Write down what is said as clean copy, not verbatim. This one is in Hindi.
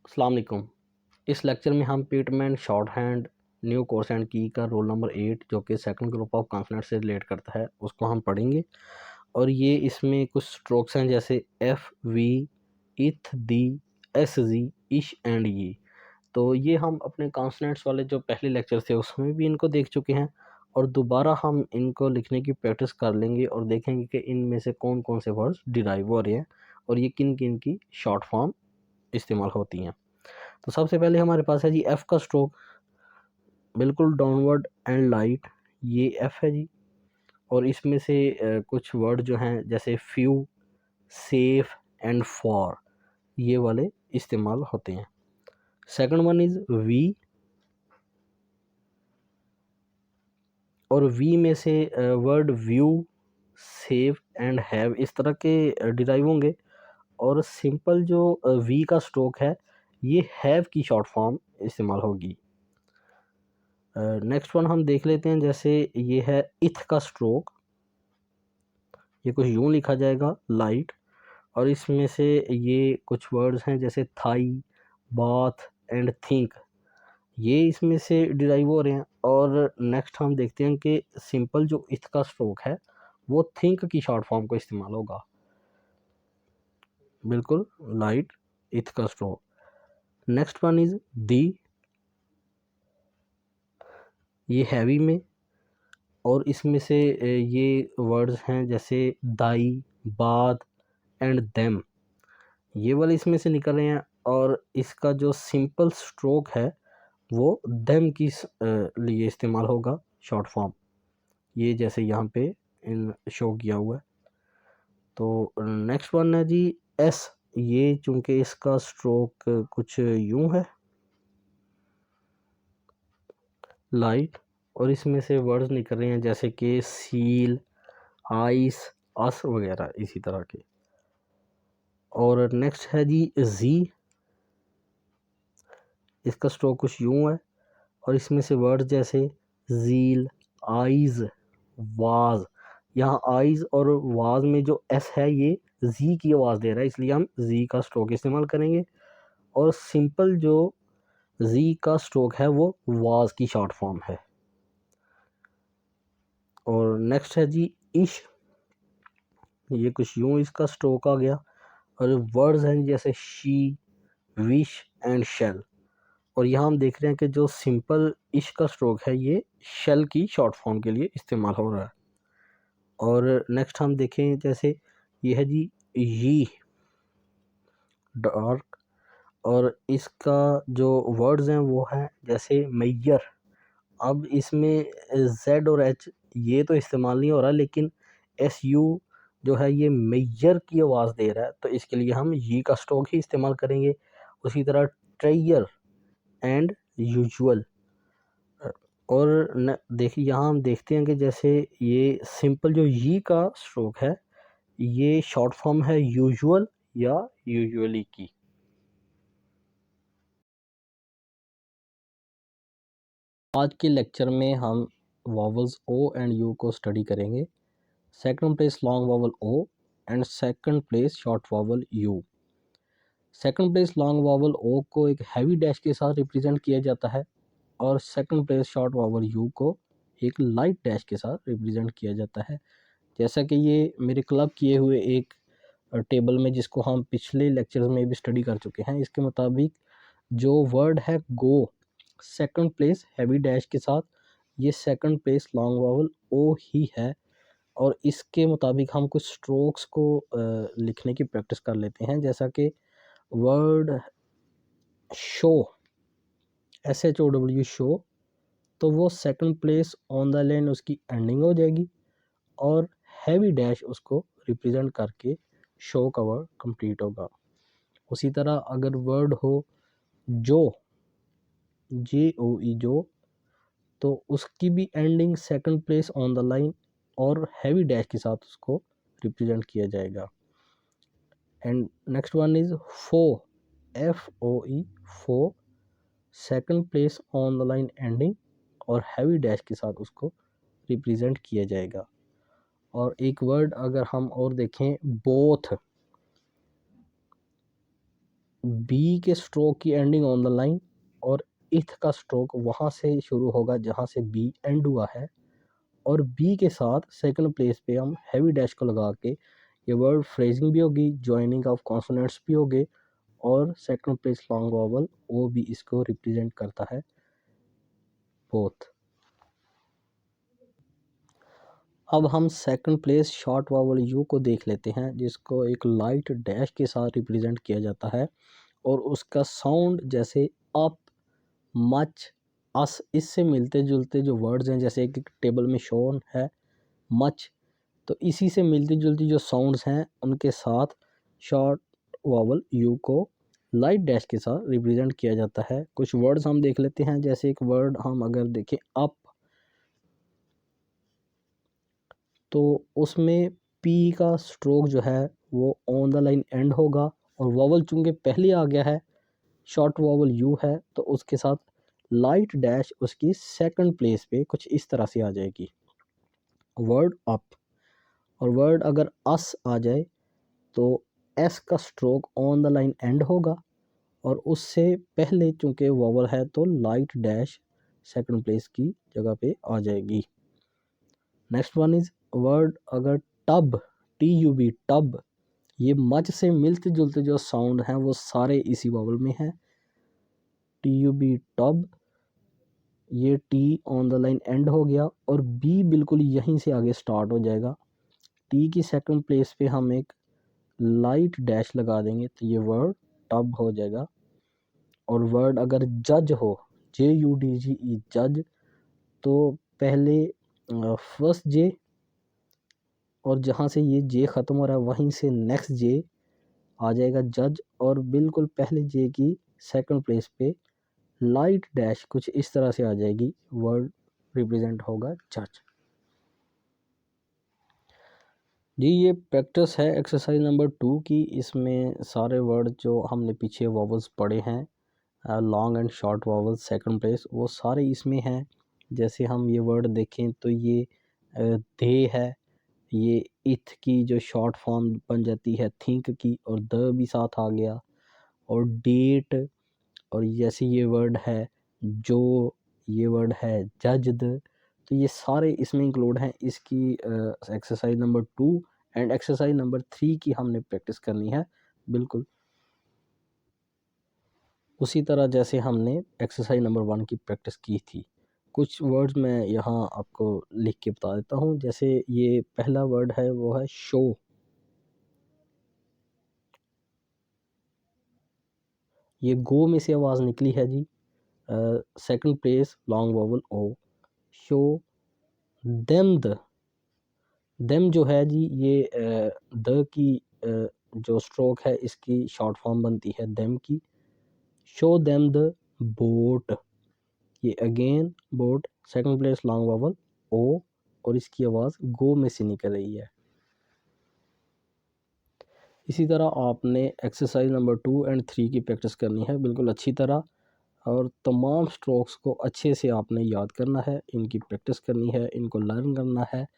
अस्सलाम वालेकुम। इस लेक्चर में हम Pitman short hand new course and key का रोल नंबर 8 जो कि सेकंड ग्रुप ऑफ कॉन्सोनेंट से रिलेट करता है उसको हम पढ़ेंगे। और ये इसमें कुछ स्ट्रोक्स हैं जैसे एफ वी, इथ, दी, एस जी, इश एंड ये। तो ये हम अपने कॉन्सोनेंट्स वाले जो पहले लेक्चर थे उसमें भी इनको देख चुके हैं और दोबारा हम इनको लिखने की प्रैक्टिस कर लेंगे और देखेंगे कि इनमें से कौन कौन से वर्ड्स डिराइव हो रहे हैं और ये किन किन की शॉर्ट फॉर्म इस्तेमाल होती हैं। तो सबसे पहले हमारे पास है जी एफ़ का स्ट्रोक, बिल्कुल डाउनवर्ड एंड लाइट, ये एफ़ है जी। और इसमें से कुछ वर्ड जो हैं जैसे फ्यू, सेफ एंड फॉर, ये वाले इस्तेमाल होते हैं। सेकंड वन इज़ वी, और वी में से word view, save and have इस तरह के डिराइव होंगे। और सिंपल जो वी का स्ट्रोक है ये हैव की शॉर्ट फॉर्म इस्तेमाल होगी। नेक्स्ट वन हम देख लेते हैं, जैसे ये है इथ का स्ट्रोक, ये कुछ यूं लिखा जाएगा लाइट, और इसमें से ये कुछ वर्ड्स हैं जैसे थाई, बाथ एंड थिंक, ये इसमें से डिराइव हो रहे हैं। और नेक्स्ट हम देखते हैं कि सिंपल जो इथ का स्ट्रोक है वो थिंक की शॉर्ट फॉर्म को इस्तेमाल होगा, बिल्कुल लाइट इथ का stroke. Next one is the, ये हैवी में, और इसमें से ये वर्ड्स हैं जैसे दाई, बाथ एंड देम, ये वाले इसमें से निकल रहे हैं। और इसका जो सिंपल स्ट्रोक है वो देम की लिए इस्तेमाल होगा शॉर्ट फॉर्म, ये जैसे यहाँ पे इन शो किया हुआ है। तो नेक्स्ट वन है जी एस, ये चूंकि इसका स्ट्रोक कुछ यूं है लाइट, और इसमें से वर्ड्स निकल रहे हैं जैसे कि सील, आइस, अस वगैरह इसी तरह के। और नेक्स्ट है जी जी, इसका स्ट्रोक कुछ यूं है, और इसमें से वर्ड्स जैसे जील, आइज, वाज, यहाँ आइज और वाज में जो एस है ये जी की आवाज़ दे रहा है, इसलिए हम जी का स्ट्रोक इस्तेमाल करेंगे। और सिंपल जो जी का स्ट्रोक है वो वाज की शॉर्ट फॉर्म है। और नेक्स्ट है जी इश, ये कुछ यूं इसका स्ट्रोक आ गया, और वर्ड्स हैं जैसे शी, विश एंड शेल, और यहाँ हम देख रहे हैं कि जो सिंपल इश का स्ट्रोक है ये शेल की शॉर्ट फॉर्म के लिए इस्तेमाल हो रहा है। और नेक्स्ट हम देखें जैसे ये है जी ये डार्क, और इसका जो वर्ड्स हैं वो हैं जैसे मैयर। अब इसमें जेड और एच ये तो इस्तेमाल नहीं हो रहा, लेकिन एस यू जो है ये मैयर की आवाज़ दे रहा है, तो इसके लिए हम ये का स्ट्रोक ही इस्तेमाल करेंगे। उसी तरह ट्रेयर एंड यूजुअल। और देखिए यहाँ हम देखते हैं कि जैसे ये सिंपल जो ये का स्ट्रोक है ये शॉर्ट फॉर्म है यूजुअल या यूजुअली की। आज के लेक्चर में हम वॉवल्स ओ एंड यू को स्टडी करेंगे। Second place long vowel O and second place short vowel U. Second place long vowel O को एक हैवी डैश के साथ रिप्रेजेंट किया जाता है, और second place short vowel you को एक लाइट डैश के साथ रिप्रेजेंट किया जाता है। जैसा कि ये मेरे क्लब किए हुए एक टेबल में जिसको हम पिछले लेक्चर्स में भी स्टडी कर चुके हैं, इसके मुताबिक जो वर्ड है गो सेकंड प्लेस हैवी डैश के साथ, ये सेकंड प्लेस लॉन्ग वॉवल ओ ही है। और इसके मुताबिक हम कुछ स्ट्रोक्स को लिखने की प्रैक्टिस कर लेते हैं, जैसा कि word show, S H O W show, तो वो second place on the line उसकी एंडिंग हो जाएगी, और हैवी डैश उसको रिप्रेजेंट करके शो का वर्ड कंप्लीट होगा। उसी तरह अगर वर्ड हो जो, जे ओ ई जो, तो उसकी भी ending second place on the line और हैवी डैश के साथ उसको रिप्रेजेंट किया जाएगा। And next one is foe, F O E foe, second place on the line ending और हैवी डैश के साथ उसको रिप्रेजेंट किया जाएगा। और एक वर्ड अगर हम और देखें बोथ, बी के स्ट्रोक की एंडिंग ऑन द लाइन, और इथ का स्ट्रोक वहाँ से शुरू होगा जहाँ से बी एंड हुआ है, और बी के साथ सेकंड प्लेस पे हम हैवी डैश को लगा के ये वर्ड फ्रेजिंग भी होगी, जॉइनिंग ऑफ कॉन्सोनेंट्स भी होगे, और सेकंड प्लेस लॉन्ग वॉवल वो भी इसको रिप्रेजेंट करता है बोथ। अब हम second place short vowel you को देख लेते हैं, जिसको एक लाइट डैश के साथ रिप्रेजेंट किया जाता है, और उसका साउंड जैसे अप, मच, अस, इससे मिलते जुलते जो वर्ड्स हैं, जैसे एक टेबल में शोन है मच, तो इसी से मिलती जुलती जो साउंड्स हैं उनके साथ शॉर्ट वॉवल यू को लाइट डैश के साथ रिप्रेजेंट किया जाता है। कुछ वर्ड्स हम देख लेते हैं, जैसे एक वर्ड हम अगर देखें अप, तो उसमें पी का स्ट्रोक जो है वो ऑन द लाइन एंड होगा, और वॉवल चूंकि पहले आ गया है, शॉर्ट वॉवल यू है, तो उसके साथ लाइट डैश उसकी सेकंड प्लेस पे कुछ इस तरह से आ जाएगी, वर्ड अप। और वर्ड अगर अस आ जाए तो एस का stroke on the line and होगा, और उससे पहले चूंकि वॉवल है तो लाइट डैश सेकंड प्लेस की जगह पे आ जाएगी। नेक्स्ट वन इज वर्ड अगर tub, T U B, tub, ये मच से मिलते जुलते जो साउंड हैं वो सारे इसी वॉवल में हैं। टी यू बी टब, ये T on the line and हो गया, और बी बिल्कुल यहीं से आगे स्टार्ट हो जाएगा। टी की सेकंड प्लेस पे हम एक लाइट डैश लगा देंगे तो ये वर्ड टब हो जाएगा। और वर्ड अगर जज हो, जे यू डी जी ई, जज, तो पहले फर्स्ट जे, और जहाँ से ये जे ख़त्म हो रहा है वहीं से नेक्स्ट जे आ जाएगा जज, और बिल्कुल पहले जे की सेकंड प्लेस पे लाइट डैश कुछ इस तरह से आ जाएगी, वर्ड रिप्रेजेंट होगा जज। जी ये प्रैक्टिस है एक्सरसाइज नंबर 2 की, इसमें सारे वर्ड जो हमने पीछे वॉवल्स पढ़े हैं long and short vowels second place, वो सारे इसमें हैं। जैसे हम ये वर्ड देखें तो ये दे है, ये इथ की जो शॉर्ट फॉर्म बन जाती है थिंक की, और द भी साथ आ गया, और डेट, और जैसे ये वर्ड है जो, ये वर्ड है जज्ड, तो ये सारे इसमें इंक्लूड हैं। इसकी exercise number 2 and exercise number 3 की हमने प्रैक्टिस करनी है, बिल्कुल उसी तरह जैसे हमने एक्सरसाइज नंबर 1 की प्रैक्टिस की थी। कुछ वर्ड्स मैं यहाँ आपको लिख के बता देता हूँ, जैसे ये पहला वर्ड है वो है शो, ये गो में से आवाज़ निकली है जी, सेकंड प्लेस लॉन्ग वॉवल ओ, शो। देम जो है जी, ये द की जो स्ट्रोक है इसकी शॉर्ट फॉर्म बनती है देम की, शो देम द बोट, ये again boat, second place long vowel O, और इसकी आवाज़ गो में से निकल रही है। इसी तरह आपने एक्सरसाइज नंबर 2 एंड 3 की प्रैक्टिस करनी है बिल्कुल अच्छी तरह, और तमाम स्ट्रोक्स को अच्छे से आपने याद करना है, इनकी प्रैक्टिस करनी है, इनको लर्न करना है,